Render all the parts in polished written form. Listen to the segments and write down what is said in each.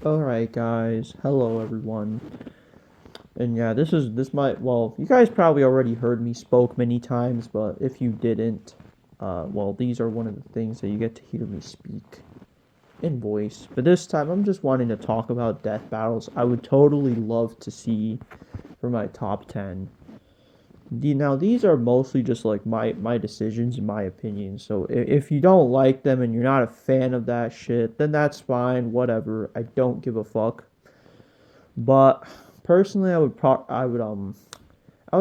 Alright guys, hello everyone. And yeah, this might you guys probably already heard me spoke many times, but if you didn't, these are one of the things that you get to hear me speak in voice. But this time I'm just wanting to talk about death battles I would totally love to see for my top 10. Now these are mostly just like my decisions and my opinions. So if you don't like them and you're not a fan of that shit, then that's fine, whatever. I don't give a fuck. But personally, I would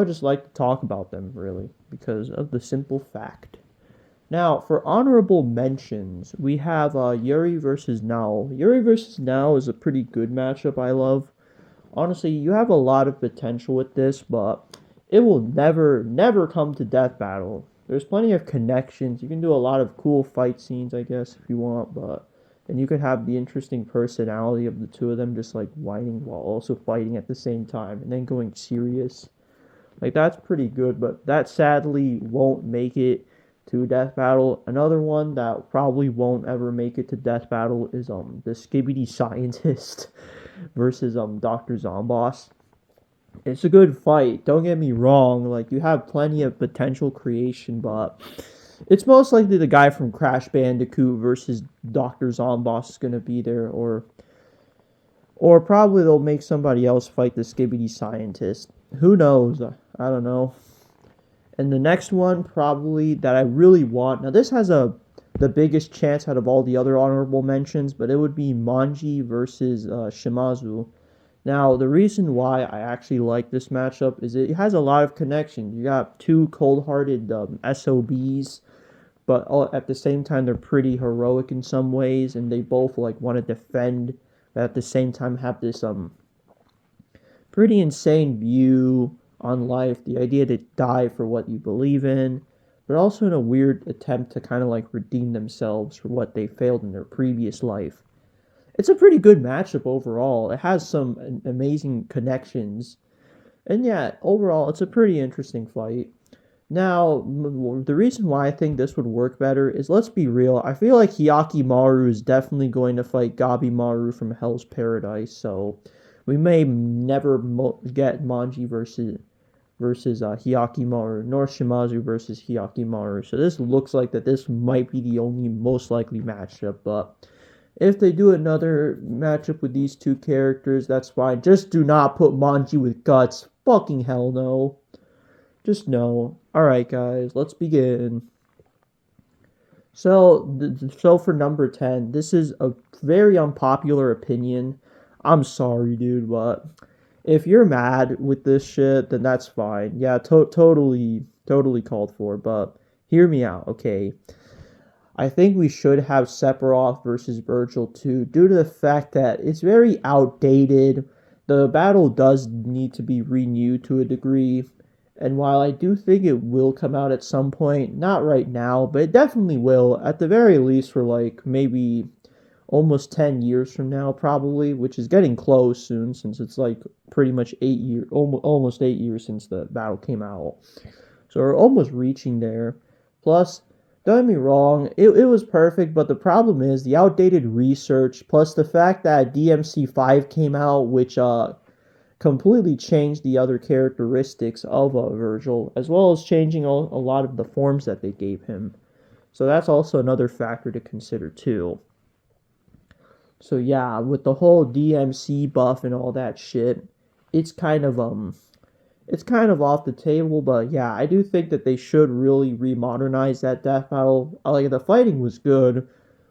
just like to talk about them really because of the simple fact. Now, for honorable mentions, we have Yuri versus Nao. Yuri versus Nao is a pretty good matchup. I love. Honestly, you have a lot of potential with this, but it will never come to death battle. There's plenty of connections. You can do a lot of cool fight scenes, I guess, if you want, but and you could have the interesting personality of the two of them just like whining while also fighting at the same time and then going serious. Like that's pretty good, but that sadly won't make it to death battle. Another one that probably won't ever make it to death battle is the Skibidi Scientist versus Dr. Zomboss. It's a good fight. Don't get me wrong. Like you have plenty of potential creation, but it's most likely the guy from Crash Bandicoot versus Doctor Zomboss is gonna be there, or probably they'll make somebody else fight the Skibidi Scientist. Who knows? I don't know. And the next one probably that I really want. Now this has the biggest chance out of all the other honorable mentions, but it would be Manji versus Shimazu. Now, the reason why I actually like this matchup is it has a lot of connection. You got two cold-hearted SOBs, but at the same time they're pretty heroic in some ways, and they both like want to defend, but at the same time have this pretty insane view on life. The idea to die for what you believe in, but also in a weird attempt to kind of like redeem themselves for what they failed in their previous life. It's a pretty good matchup overall. It has some amazing connections. And yeah, overall, it's a pretty interesting fight. Now, the reason why I think this would work better is, let's be real, I feel like Hyakkimaru is definitely going to fight Gabimaru from Hell's Paradise, so we may never get Manji versus Hyakkimaru, nor Shimazu versus Hyakkimaru. So this looks like that this might be the only most likely matchup, but if they do another matchup with these two characters, that's fine. Just do not put Manji with Guts. Fucking hell no. Just no. Alright, guys, let's begin. So for number 10, this is a very unpopular opinion. I'm sorry, dude, but if you're mad with this shit, then that's fine. Yeah, totally called for, but hear me out, okay? I think we should have Sephiroth versus Virgil too, due to the fact that it's very outdated. The battle does need to be renewed to a degree, and while I do think it will come out at some point, not right now, but it definitely will, at the very least for like maybe almost 10 years from now, probably, which is getting close soon since it's like pretty much 8 years, almost 8 years since the battle came out. So we're almost reaching there. Plus, don't get me wrong, it was perfect, but the problem is the outdated research, plus the fact that DMC5 came out, which completely changed the other characteristics of Virgil, as well as changing a lot of the forms that they gave him. So that's also another factor to consider too. So yeah, with the whole DMC buff and all that shit, it's kind of off the table, but yeah, I do think that they should really remodernize that death battle. Like the fighting was good,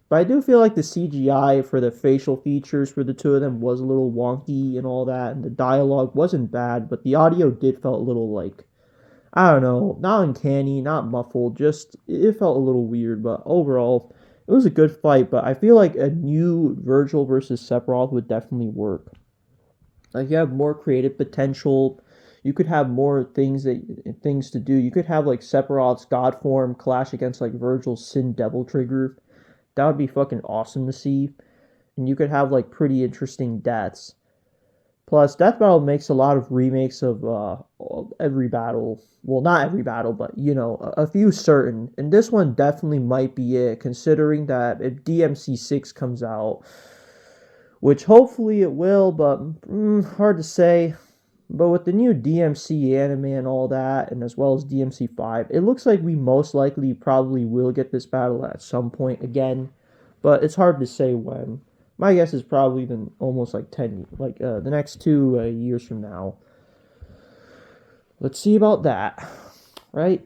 but I do feel like the CGI for the facial features for the two of them was a little wonky and all that, and the dialogue wasn't bad, but the audio did felt a little like, I don't know, not uncanny, not muffled, just it felt a little weird, but overall it was a good fight, but I feel like a new Virgil versus Sephiroth would definitely work. Like you have more creative potential. You could have more things to do. You could have like Sephiroth's God form clash against like Virgil's Sin Devil Trigger. That would be fucking awesome to see. And you could have like pretty interesting deaths. Plus, Death Battle makes a lot of remakes of every battle. Well, not every battle, but you know, a few certain. And this one definitely might be it, considering that if DMC6 comes out, which hopefully it will, but hard to say. But with the new DMC anime and all that, and as well as DMC 5, it looks like we most likely probably will get this battle at some point again, but it's hard to say when. My guess is probably then almost like 10, like the next 2 years from now. Let's see about that, right?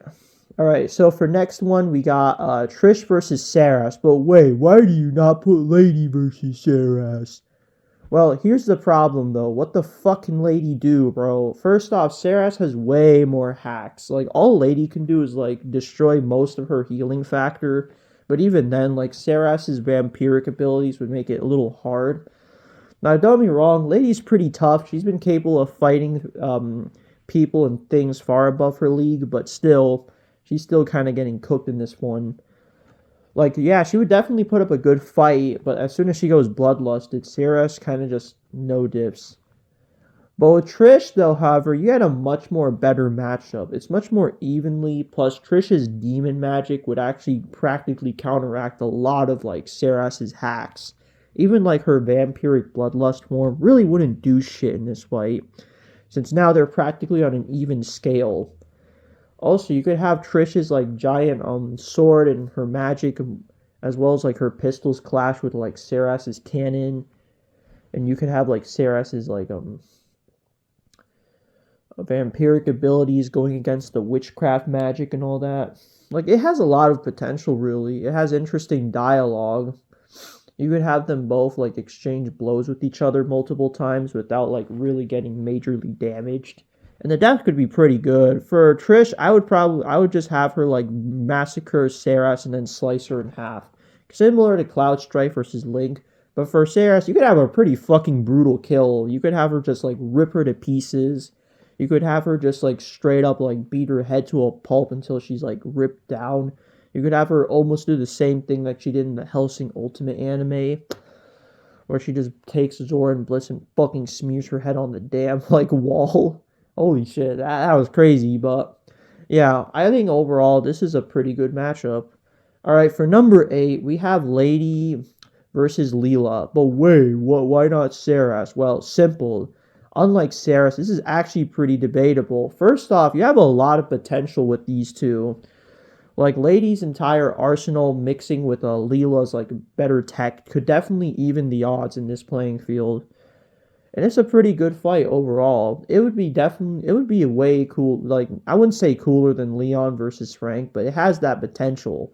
All right, so for next one, we got Trish versus Saras. But wait, why do you not put Lady versus Saras? Well, here's the problem though. What the fuck can Lady do, bro? First off, Saras has way more hacks. Like, all Lady can do is, like, destroy most of her healing factor. But even then, like, Saras's vampiric abilities would make it a little hard. Now, don't be wrong, Lady's pretty tough. She's been capable of fighting people and things far above her league, but still, she's still kind of getting cooked in this one. Like, yeah, she would definitely put up a good fight, but as soon as she goes bloodlusted, Saras kind of just no dips. But with Trish, though, however, you had a much more better matchup. It's much more evenly, plus Trish's demon magic would actually practically counteract a lot of, like, Saras's hacks. Even, like, her vampiric bloodlust form really wouldn't do shit in this fight, since now they're practically on an even scale. Also, you could have Trish's, like, giant sword and her magic, as well as, like, her pistols clash with, like, Saras's cannon, and you could have, like, Saras's, like, vampiric abilities going against the witchcraft magic and all that. Like, it has a lot of potential, really. It has interesting dialogue. You could have them both, like, exchange blows with each other multiple times without, like, really getting majorly damaged. And the death could be pretty good. For Trish, I would just have her, like, massacre Saras and then slice her in half. Similar to Cloud Strife versus Link. But for Saras, you could have a pretty fucking brutal kill. You could have her just, like, rip her to pieces. You could have her just, like, straight up, like, beat her head to a pulp until she's, like, ripped down. You could have her almost do the same thing like she did in the Hellsing Ultimate anime, where she just takes Zoran Bliss and fucking smears her head on the damn, like, wall. Holy shit, that was crazy, but yeah, I think overall this is a pretty good matchup. Alright, for number 8, we have Lady versus Leela. But wait, why not Saras? Well, simple. Unlike Saras, this is actually pretty debatable. First off, you have a lot of potential with these two. Like, Lady's entire arsenal mixing with Leela's, like, better tech could definitely even the odds in this playing field. And it's a pretty good fight overall. It would be a way cool, like, I wouldn't say cooler than Leon versus Frank, but it has that potential.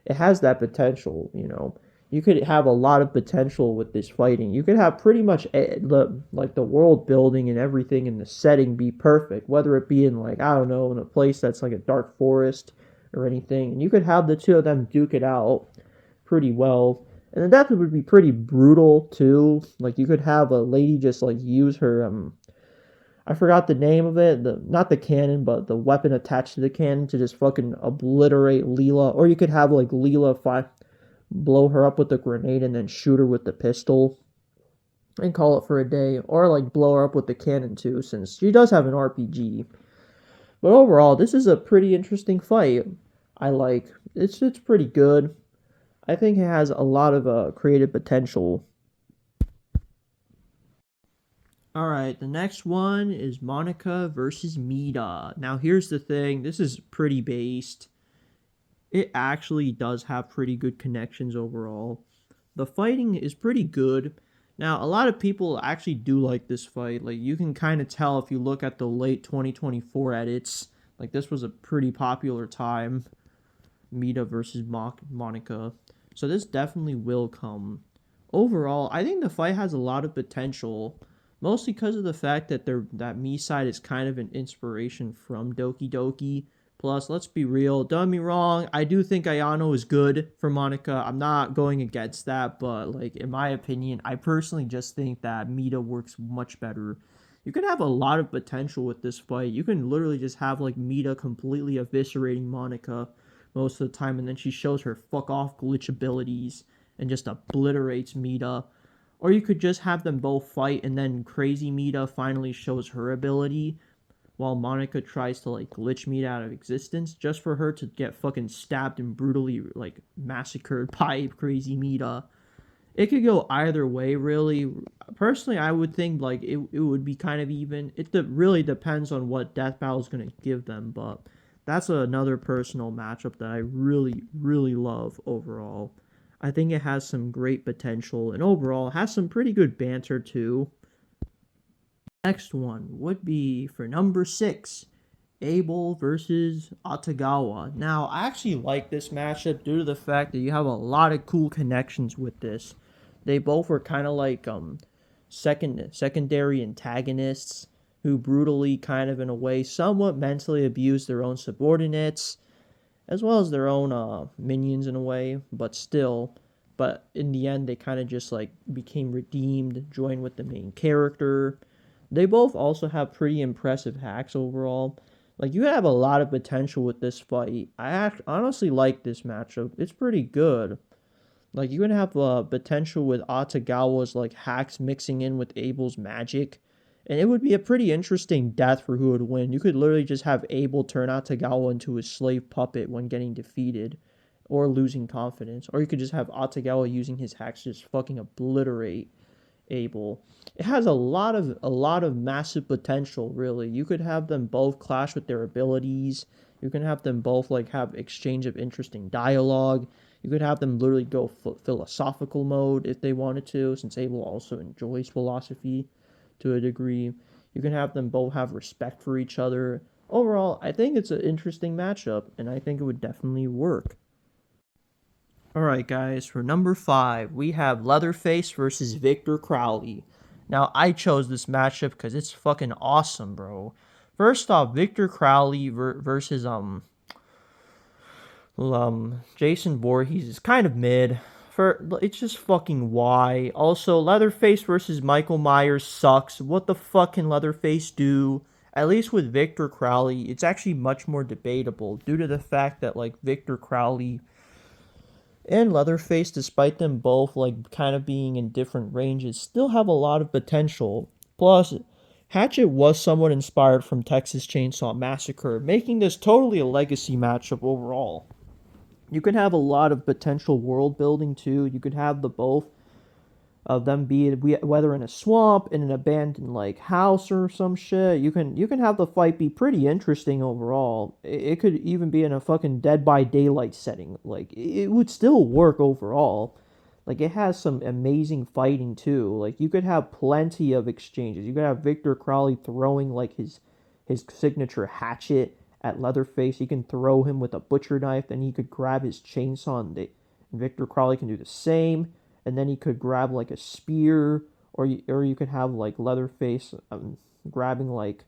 It has that potential, you know. You could have a lot of potential with this fighting. You could have pretty much the world building and everything in the setting be perfect, whether it be in, like, I don't know, in a place that's like a dark forest or anything. And you could have the two of them duke it out pretty well. And the death would be pretty brutal too. Like, you could have a lady just, like, use her I forgot the name of it, not the cannon, but the weapon attached to the cannon to just fucking obliterate Leela. Or you could have, like, Leela blow her up with the grenade and then shoot her with the pistol and call it for a day. Or, like, blow her up with the cannon too, since she does have an RPG. But overall, this is a pretty interesting fight. I like it's pretty good. I think it has a lot of creative potential. Alright, the next one is Monica versus Mida. Now, here's the thing. This is pretty based. It actually does have pretty good connections overall. The fighting is pretty good. Now, a lot of people actually do like this fight. Like, you can kind of tell if you look at the late 2024 edits. Like, this was a pretty popular time. Mida versus Monica. So this definitely will come. Overall, I think the fight has a lot of potential, mostly because of the fact that that Mii side is kind of an inspiration from Doki Doki. Plus, let's be real, don't get me wrong, I do think Ayano is good for Monica. I'm not going against that, but, like, in my opinion, I personally just think that Mida works much better. You can have a lot of potential with this fight. You can literally just have, like, Mida completely eviscerating Monica most of the time, and then she shows her fuck off glitch abilities and just obliterates Mida. Or you could just have them both fight, and then crazy Mida finally shows her ability, while Monica tries to, like, glitch Mida out of existence, just for her to get fucking stabbed and brutally, like, massacred by crazy Mida. it could go either way, really. Personally, I would think like it would be kind of even. Really depends on what Death Battle is going to give them, but that's another personal matchup that I really, really love overall. I think it has some great potential, and overall has some pretty good banter too. Next one would be for number 6, Abel versus Atagawa. Now, I actually like this matchup due to the fact that you have a lot of cool connections with this. They both were kind of like secondary antagonists who brutally, kind of in a way, somewhat mentally abused their own subordinates, as well as their own minions in a way, but still. But in the end, they kind of just like became redeemed, joined with the main character. They both also have pretty impressive hacks overall. Like, you have a lot of potential with this fight. Honestly like this matchup. It's pretty good. Like, you can have potential with Atagawa's like hacks mixing in with Abel's magic, and it would be a pretty interesting death for who would win. You could literally just have Abel turn Atagawa into his slave puppet when getting defeated or losing confidence, or you could just have Atagawa using his hacks to just fucking obliterate Abel. It has a lot of massive potential, really. You could have them both clash with their abilities. You can have them both like have exchange of interesting dialogue. You could have them literally go philosophical mode if they wanted to, since Abel also enjoys philosophy to a degree. You can have them both have respect for each other. Overall, I think it's an interesting matchup, and I think it would definitely work. Alright, guys, for number 5, we have Leatherface versus Victor Crowley. Now, I chose this matchup because it's fucking awesome, bro. First off, Victor Crowley versus Jason Voorhees is kind of mid. It's just fucking why. Also, Leatherface versus Michael Myers sucks. What the fuck can Leatherface do? At least with Victor Crowley, it's actually much more debatable due to the fact that like Victor Crowley and Leatherface, despite them both like kind of being in different ranges, still have a lot of potential. Plus, Hatchet was somewhat inspired from Texas Chainsaw Massacre, making this totally a legacy matchup overall. You can have a lot of potential world building too. You could have the both of them be whether in a swamp, in an abandoned like house or some shit. You can have the fight be pretty interesting overall. It could even be in a fucking Dead by Daylight setting. Like, it would still work overall. Like, it has some amazing fighting too. Like, you could have plenty of exchanges. You could have Victor Crowley throwing like his signature hatchet at Leatherface. You can throw him with a butcher knife, then he could grab his chainsaw, and Victor Crowley can do the same. And then he could grab like a spear, or you could have like Leatherface grabbing like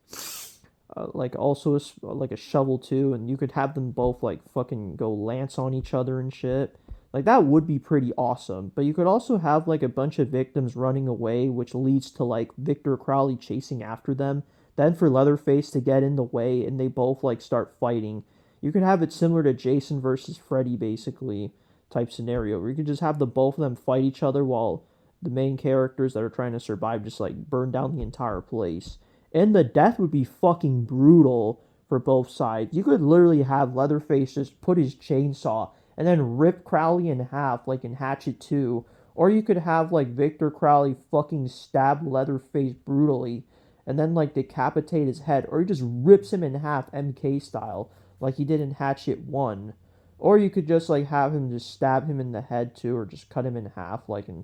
also like a shovel too, and you could have them both like fucking go lance on each other and shit. Like, that would be pretty awesome. But you could also have like a bunch of victims running away, which leads to like Victor Crowley chasing after them. Then for Leatherface to get in the way, and they both like start fighting. You could have it similar to Jason versus Freddy, basically, type scenario, where you could just have the both of them fight each other while the main characters that are trying to survive just like burn down the entire place. And the death would be fucking brutal for both sides. You could literally have Leatherface just put his chainsaw and then rip Crowley in half like in Hatchet 2. Or you could have like Victor Crowley fucking stab Leatherface brutally and then like decapitate his head. Or he just rips him in half MK style like he did in Hatchet 1. Or you could just like have him just stab him in the head too, or just cut him in half in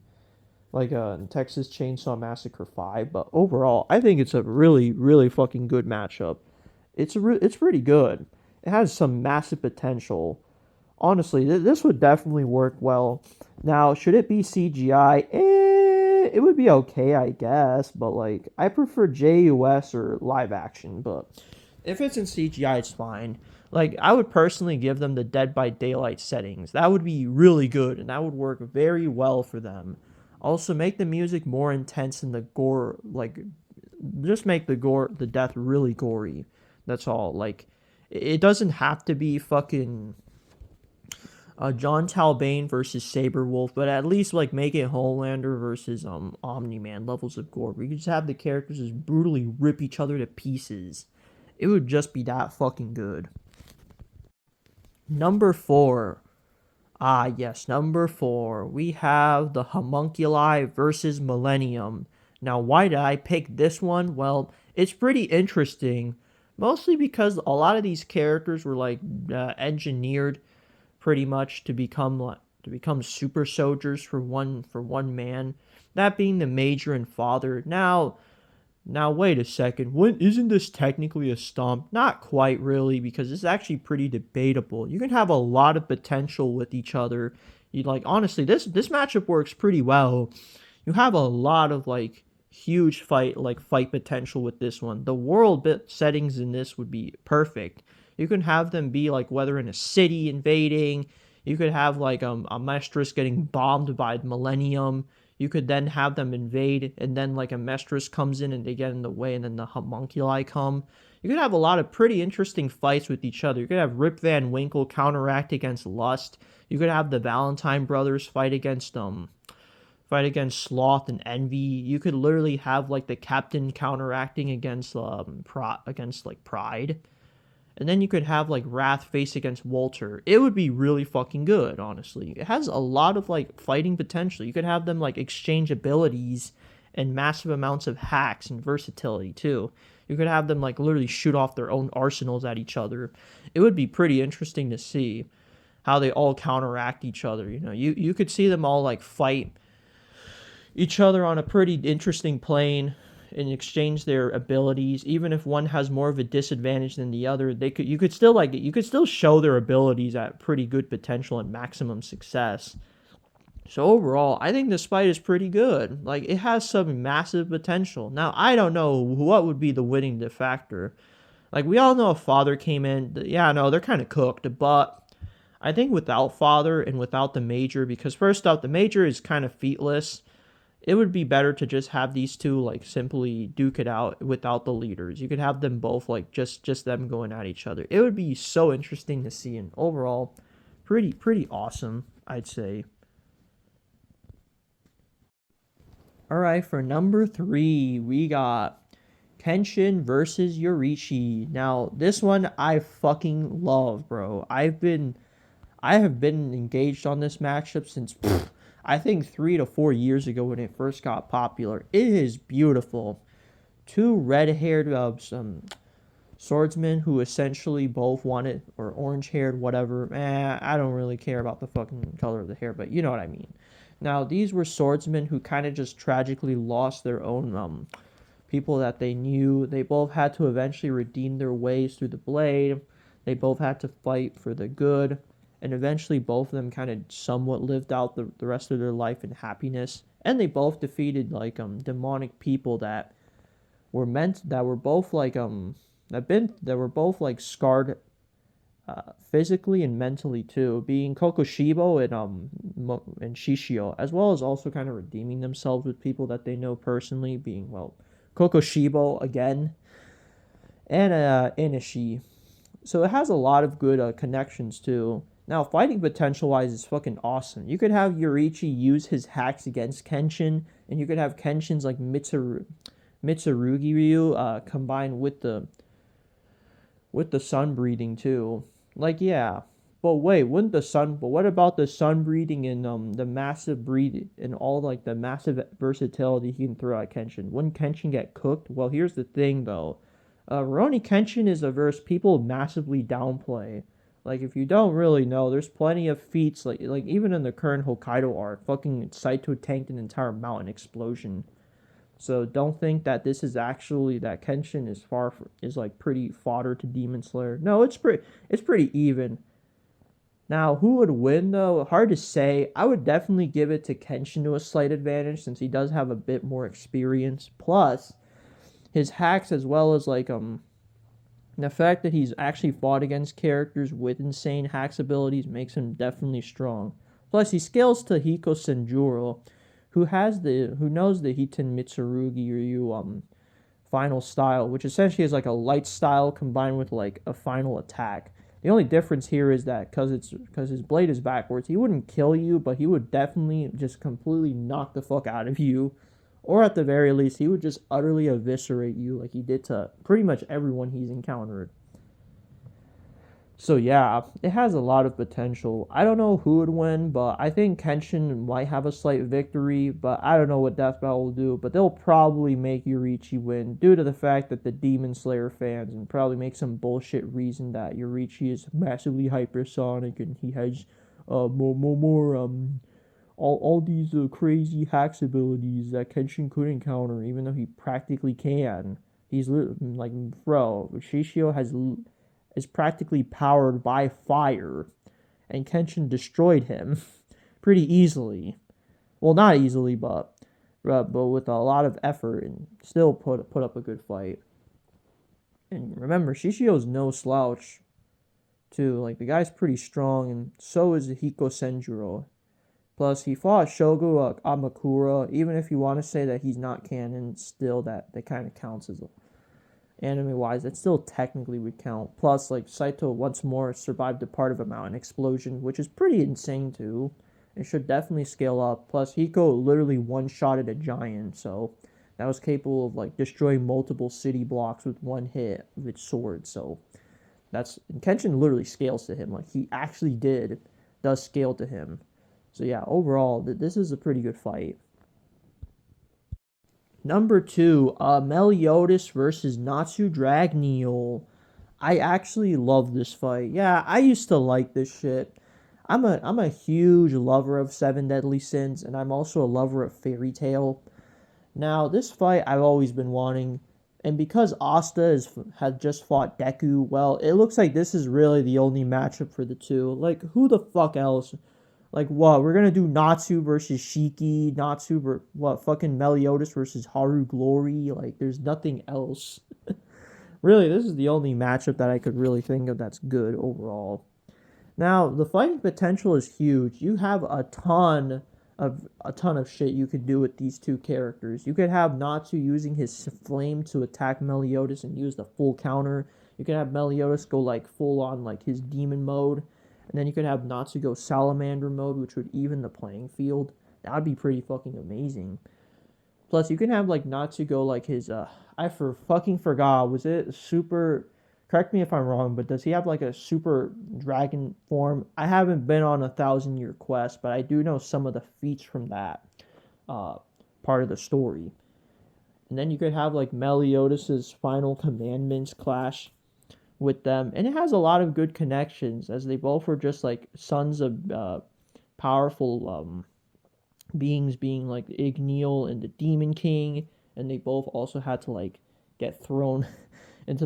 Texas Chainsaw Massacre 5. But overall, I think it's a really, really fucking good matchup. It's pretty good. It has some massive potential. Honestly, this would definitely work well. Now, should it be CGI? It would be okay, I guess. But like, I prefer JUS or live action. But if it's in CGI, it's fine. Like, I would personally give them the Dead by Daylight settings. That would be really good, and that would work very well for them. Also, make the music more intense and the gore, like, just make the death really gory. That's all. Like, it doesn't have to be fucking John Talbane versus Saberwolf, but at least like make it Homelander versus Omni-Man levels of gore. We could just have the characters just brutally rip each other to pieces. It would just be that fucking good. Number 4, Ah, yes, number 4. We have the Homunculi versus Millennium. Now, why did I pick this one? Well, it's pretty interesting, mostly because a lot of these characters were like engineered pretty much to become super soldiers for one man. That being the Major and Father. Now wait a second. When isn't this technically a stomp? Not quite really, because it's actually pretty debatable. You can have a lot of potential with each other. You like honestly, this matchup works pretty well. You have a lot of like huge fight potential with this one. The world bit settings in this would be perfect. You can have them be like whether in a city invading. You could have like a Mestris getting bombed by Millennium. You could then have them invade, and then like a Mestris comes in and they get in the way, and then the Homunculi come. You could have a lot of pretty interesting fights with each other. You could have Rip Van Winkle counteract against Lust. You could have the Valentine brothers fight against Sloth and Envy. You could literally have like the Captain counteracting against like Pride. And then you could have like Wrath face against Walter. It would be really fucking good, honestly. It has a lot of like fighting potential. You could have them like exchange abilities and massive amounts of hacks and versatility too. You could have them like literally shoot off their own arsenals at each other. It would be pretty interesting to see how they all counteract each other. You could see them all like fight each other on a pretty interesting plane and exchange their abilities. Even if one has more of a disadvantage than the other, you could still show their abilities at pretty good potential and maximum success. So overall, I think this fight is pretty good. Like, it has some massive potential. Now, I don't know what would be the winning factor. Like, we all know if Father came in, yeah, no, they're kind of cooked, but I think without Father and without the Major, because first off, the Major is kind of featless. It would be better to just have these two like simply duke it out without the leaders. You could have them both like just them going at each other. It would be so interesting to see, and overall pretty awesome, I'd say. All right, for number 3, we got Kenshin versus Yorichi. Now, this one I fucking love, bro. I have been engaged on this matchup since I think 3 to 4 years ago when it first got popular. It is beautiful. Two red-haired swordsmen who essentially both wanted, or orange-haired, whatever. I don't really care about the fucking color of the hair, but you know what I mean. Now, these were swordsmen who kind of just tragically lost their own people that they knew. They both had to eventually redeem their ways through the blade. They both had to fight for the good, and eventually both of them kind of somewhat lived out the rest of their life in happiness. And they both defeated like demonic people that were both like that were both like scarred physically and mentally too, being Kokoshibo and Shishio, as well as also kind of redeeming themselves with people that they know personally, being well Kokoshibo again and Inishi. So it has a lot of good connections too. Now, fighting potential wise is fucking awesome. You could have Yorichi use his hacks against Kenshin, and you could have Kenshin's like Mitsurugi Ryu combined with the sun breathing too. Like, yeah. But wait, wouldn't the sun? But what about the sun breathing and the massive breed and all like the massive versatility he can throw at Kenshin? Wouldn't Kenshin get cooked? Well, here's the thing though. Rurouni Kenshin is a verse people massively downplay. Like, if you don't really know, there's plenty of feats like even in the current Hokkaido arc, fucking Saito tanked an entire mountain explosion. So don't think that this is actually that Kenshin is like pretty fodder to Demon Slayer. No, it's pretty even. Now, who would win though? Hard to say. I would definitely give it to Kenshin to a slight advantage since he does have a bit more experience. Plus, his hacks as well as like the fact that he's actually fought against characters with insane hacks abilities makes him definitely strong. Plus, he scales to Hiko Senjuro, who knows the Hiten Mitsurugi Ryu final style, which essentially is like a light style combined with like a final attack. The only difference here is that because his blade is backwards, he wouldn't kill you, but he would definitely just completely knock the fuck out of you. Or at the very least, he would just utterly eviscerate you like he did to pretty much everyone he's encountered. So yeah, it has a lot of potential. I don't know who would win, but I think Kenshin might have a slight victory, but I don't know what Death Battle will do, but they'll probably make Yorichi win due to the fact that the Demon Slayer fans and probably make some bullshit reason that Yorichi is massively hypersonic and he has more all these crazy hacks abilities that Kenshin couldn't counter, even though he practically can. He's like, bro, Shishio is practically powered by fire, and Kenshin destroyed him pretty easily. Well, not easily, but with a lot of effort, and still put up a good fight. And remember, Shishio's no slouch too. Like the guy's pretty strong, and so is Hiko Senjuro. Plus, he fought Shogo Amakura. Even if you want to say that he's not canon, still that kind of counts as anime wise. That still technically would count. Plus, like Saito once more survived a part of a mountain explosion, which is pretty insane too. It should definitely scale up. Plus, Hiko literally one shotted a giant, so that was capable of like destroying multiple city blocks with one hit with its sword. So that's and Kenshin literally scales to him. Like he actually does scale to him. So yeah, overall, this is a pretty good fight. Number two, Meliodas versus Natsu Dragneel. I actually love this fight. Yeah, I used to like this shit. I'm a huge lover of Seven Deadly Sins, and I'm also a lover of Fairy Tail. Now, this fight I've always been wanting, and because had just fought Deku, well, it looks like this is really the only matchup for the two. Like, who the fuck else? Like, what? We're gonna do Natsu versus Shiki, what? Fucking Meliodas versus Haru Glory? Like, there's nothing else. Really, this is the only matchup that I could really think of that's good overall. Now, the fighting potential is huge. You have a ton of shit you could do with these two characters. You could have Natsu using his flame to attack Meliodas and use the full counter. You could have Meliodas go like full on like his demon mode, and then you could have Natsu go salamander mode, which would even the playing field. That would be pretty fucking amazing. Plus, you can have like Natsu go like his fucking forgot. Was it super? Correct me if I'm wrong, but does he have like a super dragon form? I haven't been on 1,000 Year Quest, but I do know some of the feats from that uh, part of the story. And then you could have like Meliodas's final commandments clash with them, and it has a lot of good connections as they both were just like sons of powerful beings, being like Igneal and the Demon King, and they both also had to like get thrown into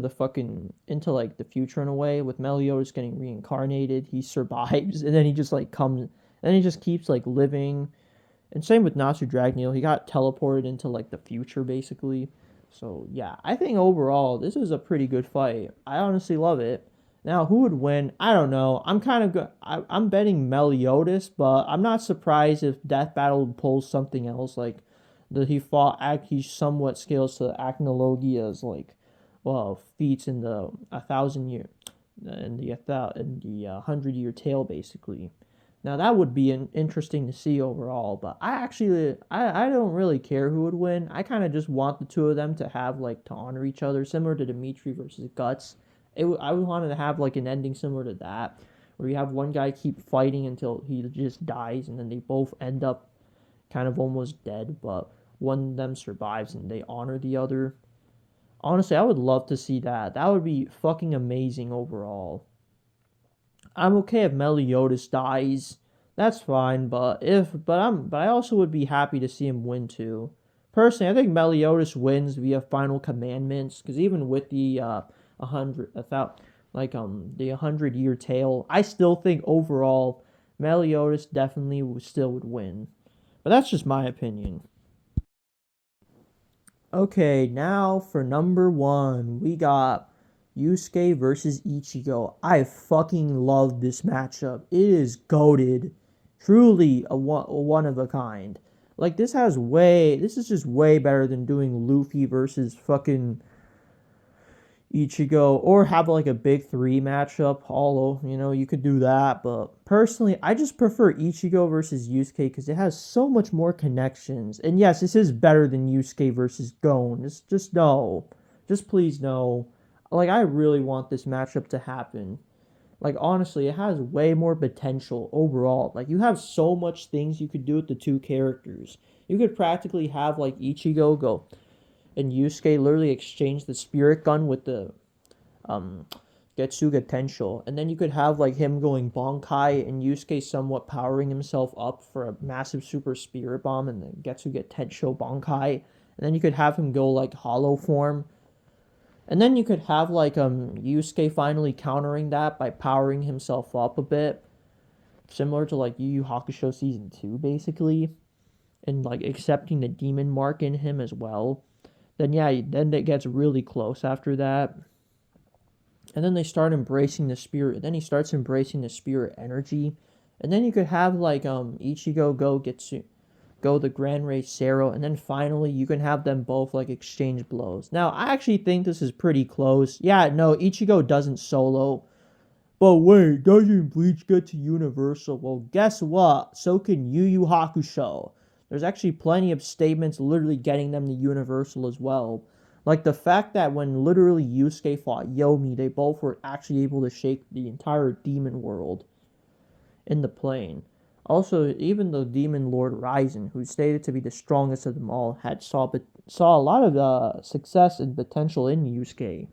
like the future in a way. With Meliodas getting reincarnated, he survives, and then he just like comes, and he just keeps like living. And same with Natsu Dragneel, he got teleported into like the future basically. So yeah, I think overall this is a pretty good fight. I honestly love it. Now, who would win? I don't know. I'm kind of good. I'm betting Meliodas, but I'm not surprised if Death Battle pulls something else. Like that he somewhat scales to Acnologia's like, well, feats in the 1,000 year, in the 100 year tale basically. Now that would be interesting to see overall, but I don't really care who would win. I kind of just want the two of them to have like to honor each other, similar to Dimitri versus Guts. I would wanted to have like an ending similar to that, where you have one guy keep fighting until he just dies, and then they both end up kind of almost dead, but one of them survives and they honor the other. Honestly, I would love to see that. That would be fucking amazing overall. I'm okay if Meliodas dies. That's fine, but I also would be happy to see him win too. Personally, I think Meliodas wins via Final Commandments because even with the 100 year tale, I still think overall Meliodas definitely still would win. But that's just my opinion. Okay, now for number one, we got Yusuke versus Ichigo. I fucking love this matchup. It is goaded. Truly a one of a kind. Like this is just way better than doing Luffy versus fucking Ichigo, or have like a big three matchup. All you could do that, but personally, I just prefer Ichigo versus Yusuke because it has so much more connections. And yes, this is better than Yusuke versus Gon. Just no, just please no. Like I really want this matchup to happen. Like, honestly, it has way more potential overall. Like, you have so much things you could do with the two characters. You could practically have, like, Ichigo go and Yusuke literally exchange the spirit gun with the um, Getsuga Tensho. And then you could have, like, him going Bonkai and Yusuke somewhat powering himself up for a massive super spirit bomb and then Getsuga Tensho Bonkai. And then you could have him go, like, hollow form. And then you could have like Yusuke finally countering that by powering himself up a bit, similar to like Yu Yu Hakusho season 2 basically, and like accepting the demon mark in him as well. Then yeah, then it gets really close after that. And then they start embracing the spirit. Then he starts embracing the spirit energy. And then you could have like Ichigo go the Grand Race Zero, and then finally you can have them both like exchange blows. Now I actually think this is pretty close. Yeah, no, Ichigo doesn't solo. But wait, doesn't Bleach get to Universal? Well, guess what? So can Yu Yu Hakusho. There's actually plenty of statements literally getting them to Universal as well. Like the fact that when literally Yusuke fought Yomi, they both were actually able to shake the entire demon world in the plane. Also, even the Demon Lord Ryzen, who's stated to be the strongest of them all, saw a lot of success and potential in Yusuke.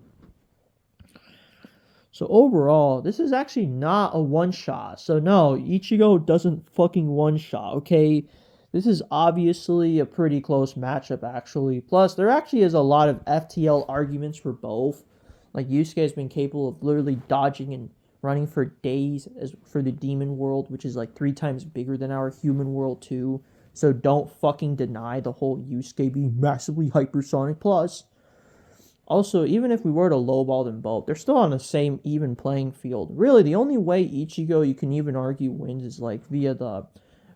So overall, this is actually not a one-shot. So no, Ichigo doesn't fucking one-shot, okay? This is obviously a pretty close matchup, actually. Plus, there actually is a lot of FTL arguments for both. Like, Yusuke has been capable of literally dodging and running for days as for the demon world, which is like 3 times bigger than our human world, too. So don't fucking deny the whole Yusuke being massively hypersonic. Plus, also, even if we were to lowball them both, they're still on the same even playing field. Really, the only way Ichigo, you can even argue, wins is like via the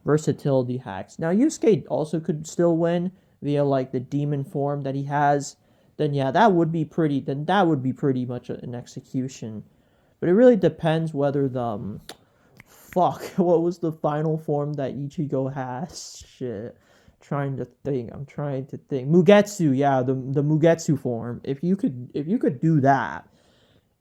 versatility hacks. Now, Yusuke also could still win via like the demon form that he has. Then yeah, that would be pretty much an execution. But it really depends whether the fuck, what was the final form that Ichigo has? Shit. I'm trying to think. Mugetsu, yeah, the Mugetsu form. If you could do that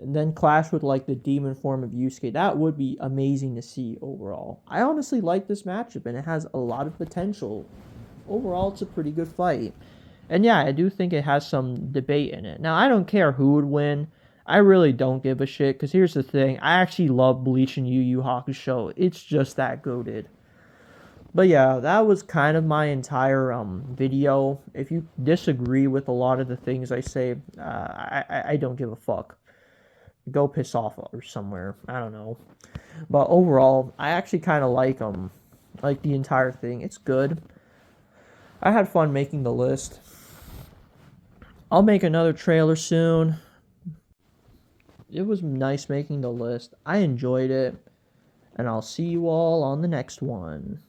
and then clash with like the demon form of Yusuke, that would be amazing to see overall. I honestly like this matchup and it has a lot of potential. Overall, it's a pretty good fight. And yeah, I do think it has some debate in it. Now, I don't care who would win. I really don't give a shit, because here's the thing. I actually love Bleach and Yu Yu Hakusho. It's just that goated. But yeah, that was kind of my entire video. If you disagree with a lot of the things I say, I don't give a fuck. Go piss off or somewhere. I don't know. But overall, I actually kind of like the entire thing. It's good. I had fun making the list. I'll make another trailer soon. It was nice making the list. I enjoyed it. And I'll see you all on the next one.